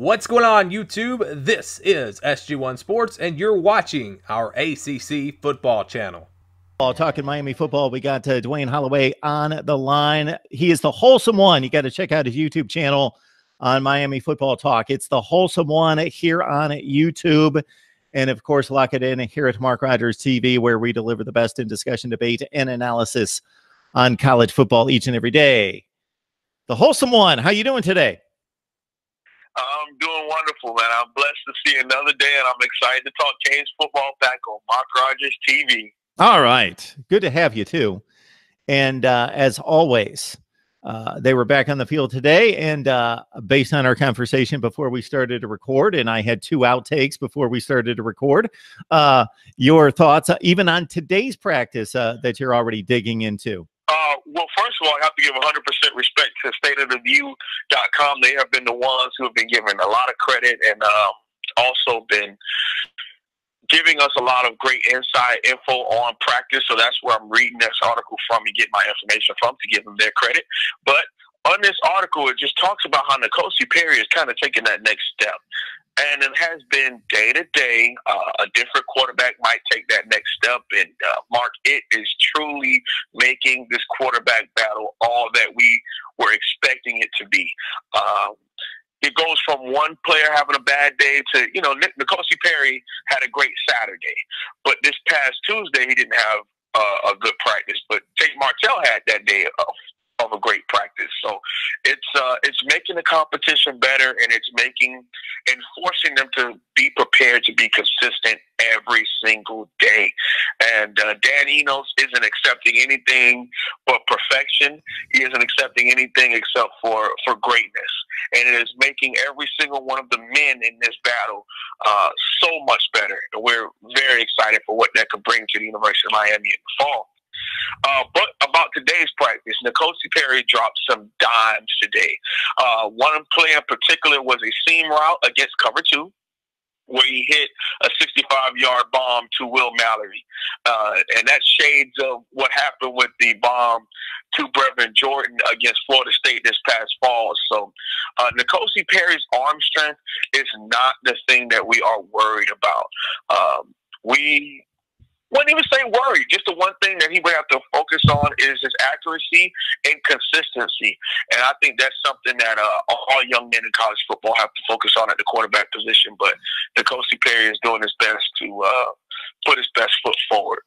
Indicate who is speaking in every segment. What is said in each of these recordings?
Speaker 1: What's going on, YouTube? This is SG1 Sports, and you're watching our ACC football channel.
Speaker 2: Talking Miami football, we got Dwayne Holloway on the line. He is the Wholesome One. You got to check out his YouTube channel on Miami Football Talk. It's the Wholesome One here on YouTube. And, of course, lock it in here at Mark Rogers TV, where we deliver the best in discussion, debate, and analysis on college football each and every day. The Wholesome One, how you doing today?
Speaker 3: I'm doing wonderful, man. I'm blessed to see another day, and I'm excited to talk Canes football back on Mark Rogers TV.
Speaker 2: All right. Good to have you, too. And as always, they were back on the field today, and based on our conversation before we started to record, and I had two outtakes before we started to record, your thoughts, even on today's practice that you're already digging into?
Speaker 3: Well, first of all, I have to give 100% respect to stateoftheview.com. They have been the ones who have been given a lot of credit and also been giving us a lot of great inside info on practice. So that's where I'm reading this article from and getting my information from to give them their credit. But on this article, it just talks about how N'Kosi Perry is kind of taking that next step. And it has been day to day. A different quarterback might take that next step. And Mark, it is truly making this quarterback battle all that we were expecting it to be. It goes from one player having a bad day to, N'Kosi Perry had a great Saturday. But this past Tuesday, he didn't have a good practice. But Tate Martell had that day of a great practice. So it's making the competition better, and it's forcing them to be prepared to be consistent every single day. And Dan Enos isn't accepting anything but perfection. He isn't accepting anything except for greatness. And it is making every single one of the men in this battle so much better. And we're very excited for what that could bring to the University of Miami in the fall. But about today's practice, N'Kosi Perry dropped some dimes today. One play in particular was a seam route against cover 2, where he hit a 65-yard bomb to Will Mallory. And that's shades of what happened with the bomb to Brevin Jordan against Florida State this past fall. So N'Kosi Perry's arm strength is not the thing that we are worried about. We wouldn't even say worried. Just the one thing that he would have to focus on is his accuracy and consistency. And I think that's something that all young men in college football have to focus on at the quarterback position. But N'Kosi Perry is doing his best to put his best foot forward.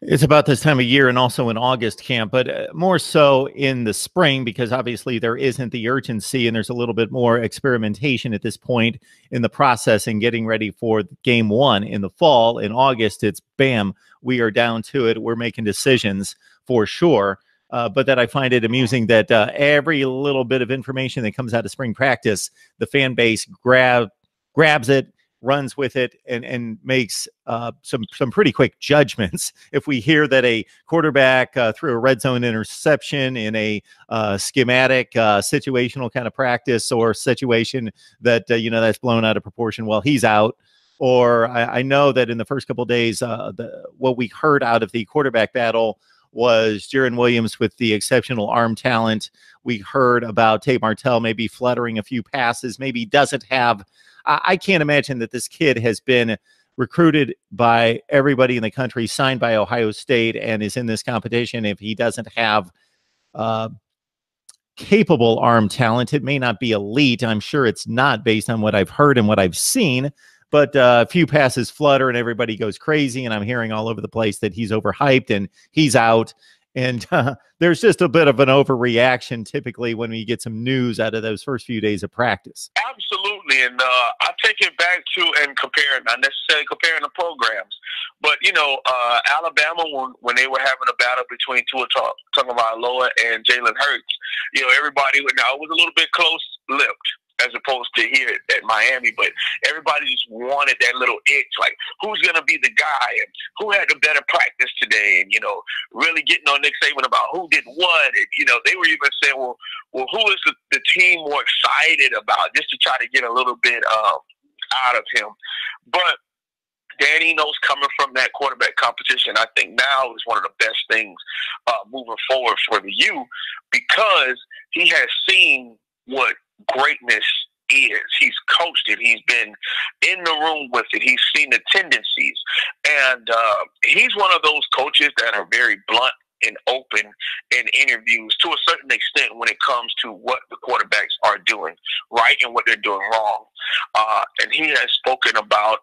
Speaker 2: It's about this time of year and also in August camp, but more so in the spring, because obviously there isn't the urgency and there's a little bit more experimentation at this point in the process and getting ready for game one in the fall. In August, it's bam, we are down to it. We're making decisions for sure. But that I find it amusing that every little bit of information that comes out of spring practice, the fan base grabs it, runs with it, and makes some pretty quick judgments. If we hear that a quarterback threw a red zone interception in a schematic situational kind of practice or situation that, that's blown out of proportion, well, he's out. Or I know that in the first couple of days, what we heard out of the quarterback battle was Jarren Williams with the exceptional arm talent. We heard about Tate Martell maybe fluttering a few passes, maybe doesn't have. I can't imagine that this kid has been recruited by everybody in the country, signed by Ohio State, and is in this competition if he doesn't have capable arm talent. It may not be elite. I'm sure it's not based on what I've heard and what I've seen, but a few passes flutter and everybody goes crazy, and I'm hearing all over the place that he's overhyped and he's out. And there's just a bit of an overreaction typically when we get some news out of those first few days of practice.
Speaker 3: Absolutely. And I take it back to and comparing, not necessarily comparing the programs, but, Alabama, when they were having a battle between Tua Tagovailoa and Jalen Hurts, everybody it was a little bit close-lipped as opposed to here at Miami, but everybody just wanted that little itch, like who's going to be the guy and who had the better practice today, and really getting on Nick Saban about who did what, and they were even saying, well, who is the team more excited about, just to try to get a little bit out of him. But Danny knows coming from that quarterback competition, I think now is one of the best things moving forward for the U, because he has seen what greatness is. He's coached it. He's been in the room with it. He's seen the tendencies. And he's one of those coaches that are very blunt and open in interviews to a certain extent when it comes to what the quarterbacks are doing right and what they're doing wrong. And he has spoken about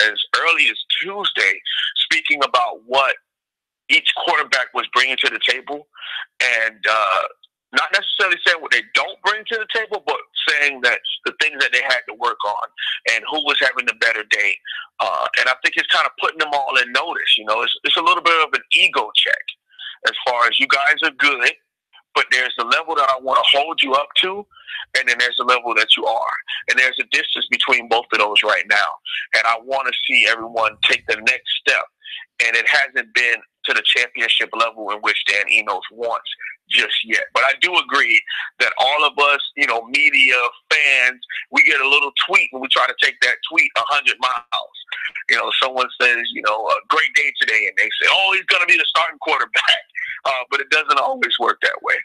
Speaker 3: as early as Tuesday, speaking about what each quarterback was bringing to the table, and not necessarily saying what they don't bring to the table, but saying that the things that they had to work on and who was having the better day. And I think it's kind of putting them all in notice. You know, it's a little bit of an ego check as far as you guys are good, but there's a level that I want to hold you up to, and then there's a level that you are. And there's a distance between both of those right now. And I want to see everyone take the next step. And it hasn't been to the championship level in which Dan Enos wants just yet. But I do agree that all of us, you know, media, fans, we get a little tweet and we try to take that tweet 100 miles. You know, someone says, you know, a great day today, and they say, oh, he's going to be the starting quarterback. But it doesn't always work that way.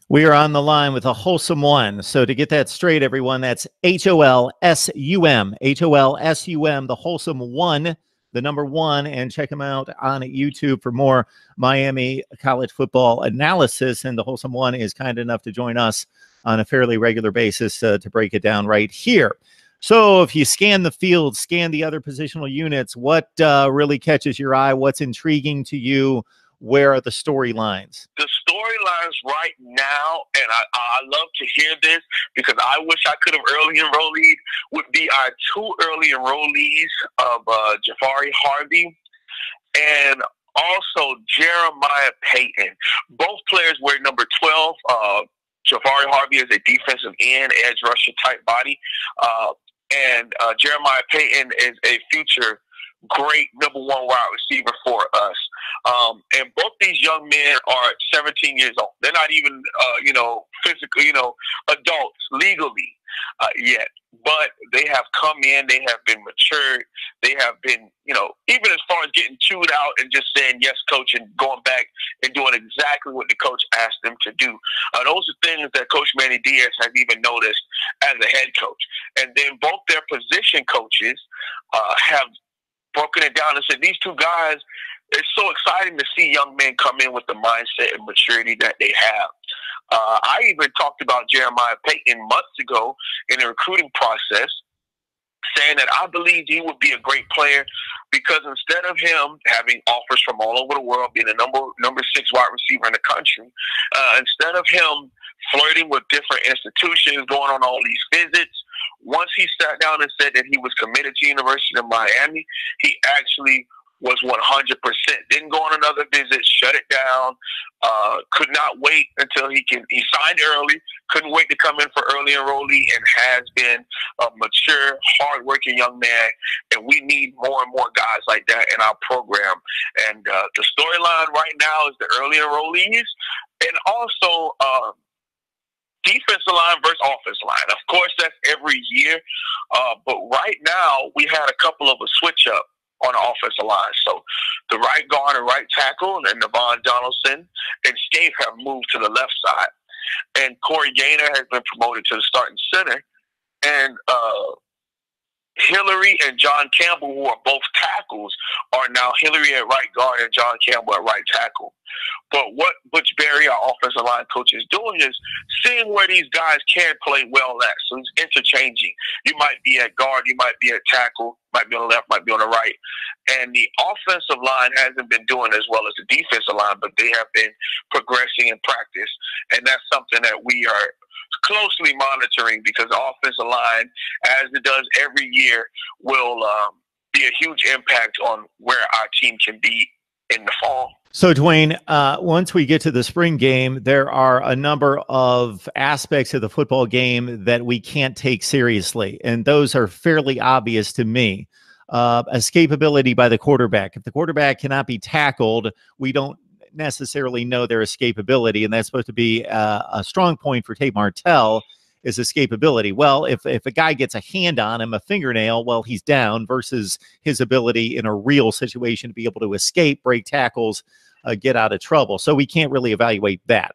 Speaker 2: We are on the line with a Wholesome One. So to get that straight, everyone, that's H-O-L-S-U-M, H-O-L-S-U-M, the Wholesome One, the number 1, and check them out on YouTube for more Miami college football analysis. And the Wholesome One is kind enough to join us on a fairly regular basis to break it down right here. So if you scan the field, scan the other positional units, what really catches your eye? What's intriguing to you? Where are the storylines? The
Speaker 3: storylines right now, and I love to hear this because I wish I could have early enrollees, would be our 2 early enrollees of Jafari Harvey and also Jeremiah Payton. Both players wear number 12. Jafari Harvey is a defensive end, edge rusher type body. And Jeremiah Payton is a future great number 1 wide receiver for us. And both these young men are 17 years old. They're not even, physically, adults legally yet. But they have come in. They have been matured. They have been, even as far as getting chewed out and just saying, yes, coach, and going back and doing exactly what the coach asked them to do. Those are things that Coach Manny Diaz has even noticed as a head coach. And then both their position coaches have broken it down and said, these 2 guys, it's so exciting to see young men come in with the mindset and maturity that they have. I even talked about Jeremiah Payton months ago in the recruiting process, saying that I believed he would be a great player because instead of him having offers from all over the world, being a number 6 wide receiver in the country, instead of him flirting with different institutions, going on all these visits, once he sat down and said that he was committed to University of Miami, he actually was 100%. Didn't go on another visit, shut it down, could not wait until he signed early, couldn't wait to come in for early enrollee, and has been a mature, hardworking young man. And we need more and more guys like that in our program. And the storyline right now is the early enrollees, and also defensive line versus offensive line. Of course, that's every year. But right now, we had a couple of a switch up on the offensive line. So the right guard and right tackle, and Navon Donaldson and Scaife have moved to the left side. And Corey Gaynor has been promoted to the starting center. And Hillary and John Campbell, who are both tackles, are now Hillary at right guard and John Campbell at right tackle. But what Butch Berry, our offensive line coach, is doing is seeing where these guys can play well at. So he's interchanging. You might be at guard, you might be at tackle, might be on the left, might be on the right. And the offensive line hasn't been doing as well as the defensive line, but they have been progressing in practice. And that's something that we are closely monitoring, because the offensive line, as it does every year, will be a huge impact on where our team can be in the fall.
Speaker 2: So, Dwayne, once we get to the spring game, there are a number of aspects of the football game that we can't take seriously, and those are fairly obvious to me. Escapability by the quarterback. If the quarterback cannot be tackled, we don't necessarily know their escapability, and that's supposed to be a strong point for Tate Martell, is escapability. Well, if a guy gets a hand on him, a fingernail, well, he's down, versus his ability in a real situation to be able to escape, break tackles, get out of trouble. So we can't really evaluate that.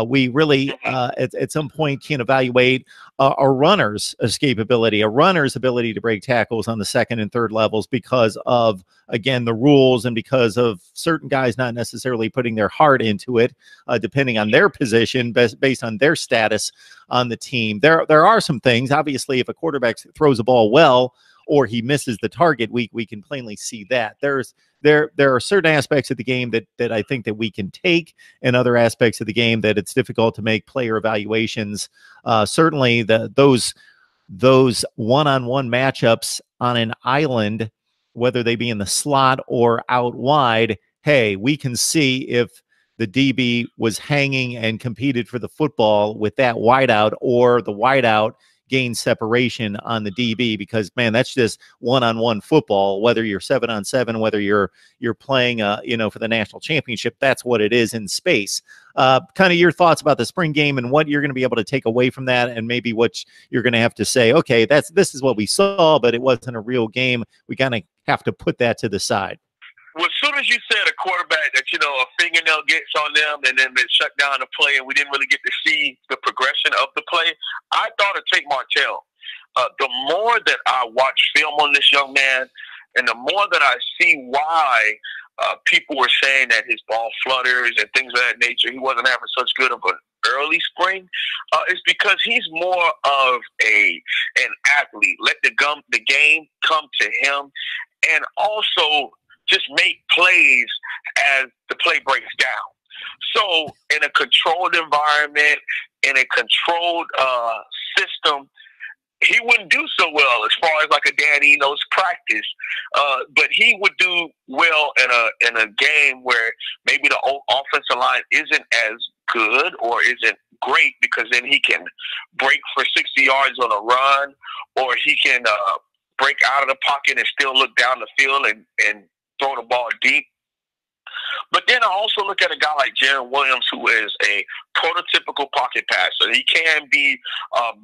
Speaker 2: We really, at some point, can evaluate a runner's escapability, a runner's ability to break tackles on the second and third levels because of, again, the rules and because of certain guys not necessarily putting their heart into it, depending on their position, based on their status on the team. There are some things, obviously, if a quarterback throws a ball well or he misses the target, we can plainly see that. There are certain aspects of the game that I think that we can take, and other aspects of the game that it's difficult to make player evaluations. Certainly those one-on-one matchups on an island, whether they be in the slot or out wide, hey, we can see if the DB was hanging and competed for the football with that wideout, or the wideout gain separation on the DB, because, man, that's just one-on-one football. Whether you're 7-on-7, whether you're playing, for the national championship, that's what it is in space. Kind of your thoughts about the spring game and what you're going to be able to take away from that, and maybe what you're going to have to say, okay, this is what we saw, but it wasn't a real game. We kind of have to put that to the side.
Speaker 3: Well, as soon as you said a quarterback that, a fingernail gets on them and then they shut down the play and we didn't really get to see the progression of the play, I thought of Tate Martell. The more that I watch film on this young man and the more that I see why people were saying that his ball flutters and things of that nature, he wasn't having such good of an early spring, is because he's more of an athlete. Let the game come to him, and also just make plays as the play breaks down. So in a controlled environment, in a controlled system, he wouldn't do so well as far as like a Dan Enos practice. But he would do well in a game where maybe the offensive line isn't as good or isn't great, because then he can break for 60 yards on a run, or he can break out of the pocket and still look down the field and throw the ball deep. But then I also look at a guy like Jarren Williams, who is a prototypical pocket passer. He can be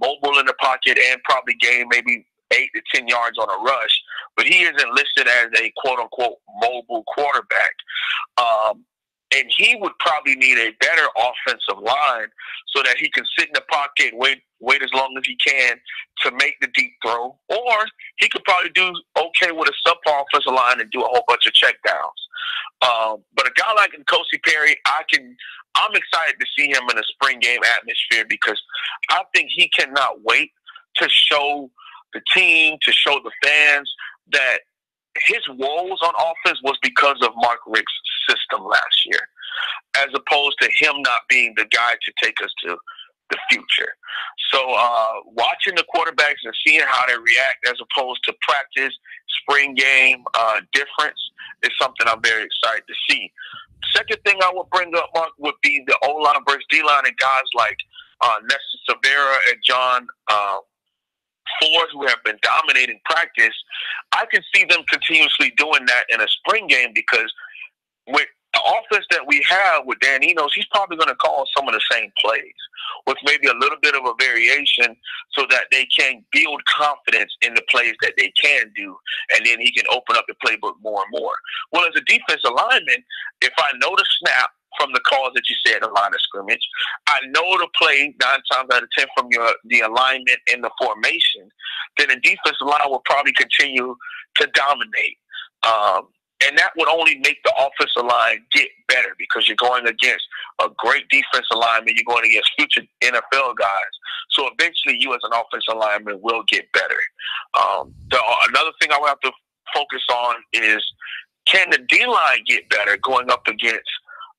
Speaker 3: mobile in the pocket and probably gain maybe 8 to 10 yards on a rush, but he isn't listed as a quote-unquote mobile quarterback. And he would probably need a better offensive line so that he can sit in the pocket, wait as long as he can to make the deep throw. Or he could probably do okay with a subpar offensive line and do a whole bunch of checkdowns. But a guy like N'Kosi Perry, I'm excited to see him in a spring game atmosphere, because I think he cannot wait to show the team, to show the fans that his woes on offense was because of Mark Richt's system last year, as opposed to him not being the guy to take us to the future. So watching the quarterbacks and seeing how they react as opposed to practice, spring game difference is something I'm very excited to see. Second thing I would bring up, Mark, would be the O-line versus D-line, and guys like Nestor Severa and John Ford, who have been dominating practice. I can see them continuously doing that in a spring game, because with the offense that we have with Dan Enos, he's probably going to call some of the same plays with maybe a little bit of a variation, so that they can build confidence in the plays that they can do, and then he can open up the playbook more and more. Well, as a defensive lineman, if I know the snap from the calls that you said, the line of scrimmage, I know the play 9 times out of 10 from the alignment and the formation, then the defensive line will probably continue to dominate. And that would only make the offensive line get better, because you're going against a great defensive lineman. You're going against future NFL guys. So eventually you as an offensive lineman will get better. Another thing I would have to focus on is, can the D-line get better going up against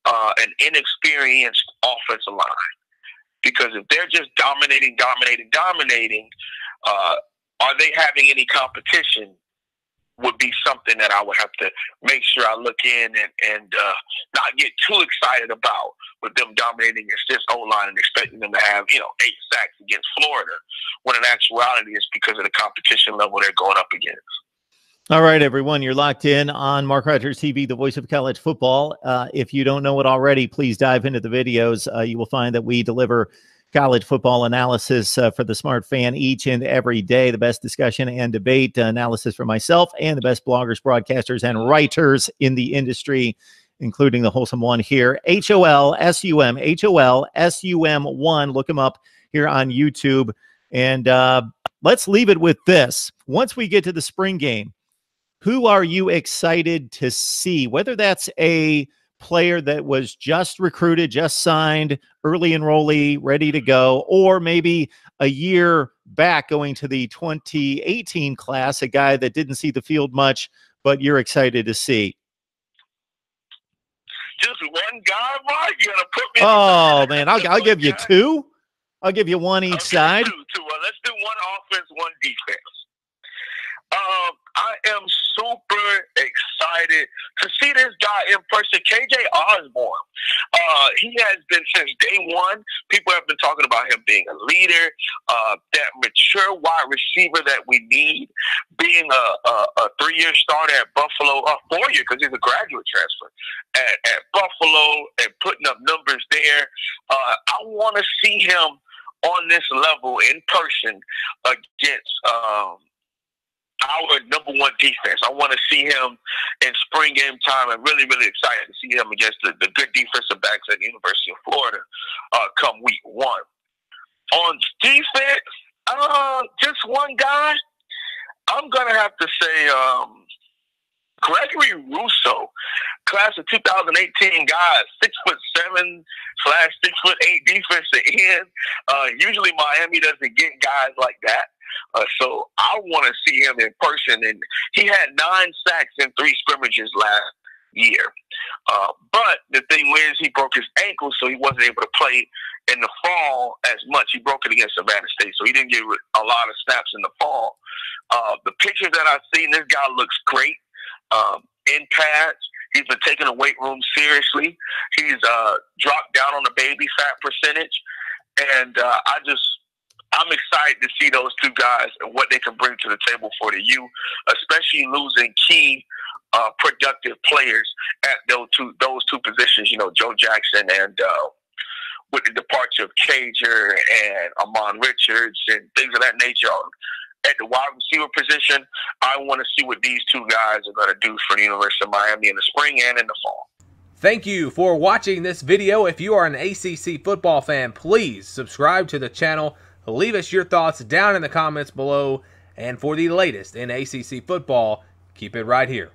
Speaker 3: an inexperienced offensive line? Because if they're just dominating, are they having any competition, would be something that I would have to make sure I look in and not get too excited about, with them dominating against this O-line and expecting them to have 8 sacks against Florida, when in actuality it's because of the competition level they're going up against.
Speaker 2: All right, everyone, you're locked in on Mark Rogers TV, the voice of college football. If you don't know it already, please dive into the videos. You will find that we deliver college football analysis for the smart fan each and every day. The best discussion and debate analysis for myself and the best bloggers, broadcasters, and writers in the industry. including the Wholesome One here. H-O-L-S-U-M, H-O-L-S-U-M 1. Look him up here on YouTube. And let's leave it with this. Once we get to the spring game, who are you excited to see? Whether that's a player that was just recruited, just signed, early enrollee, ready to go, or maybe a year back going to the 2018 class, a guy that didn't see the field much, but you're excited to see.
Speaker 3: Just one guy, Mark? You're going to put me
Speaker 2: Oh, man, I'll give you two. I'll give you one each side.
Speaker 3: Two. Well, let's do one offense, one defense. I am super excited to see this guy in person, KJ Osborne. He has been since day one. People have been talking about him being a leader, that mature wide receiver that we need, being a 3-year starter at Buffalo, 4-year because he's a graduate transfer at Buffalo and putting up numbers there. I want to see him on this level in person against our number one defense. I want to see him in spring game time. I'm really, really excited to see him against the good defensive backs at the University of Florida come week 1. On defense, just one guy. I'm going to have to say Gregory Rousseau, class of 2018 guy, 6'7" / 6'8" defensive end. Usually Miami doesn't get guys like that. So I want to see him in person. And he had 9 sacks in 3 scrimmages last year. But the thing is, he broke his ankle, so he wasn't able to play in the fall as much. He broke it against Savannah State, so he didn't get a lot of snaps in the fall. The pictures that I've seen, this guy looks great in pads. He's been taking the weight room seriously. He's dropped down on the baby fat percentage. And I'm excited to see those two guys and what they can bring to the table for the U, especially losing key productive players at those two positions. You know, Joe Jackson and with the departure of Cager and Amon Richards and things of that nature at the wide receiver position. I want to see what these two guys are going to do for the University of Miami in the spring and in the fall.
Speaker 1: Thank you for watching this video. If you are an ACC football fan, please subscribe to the channel. Leave us your thoughts down in the comments below. And for the latest in ACC football, keep it right here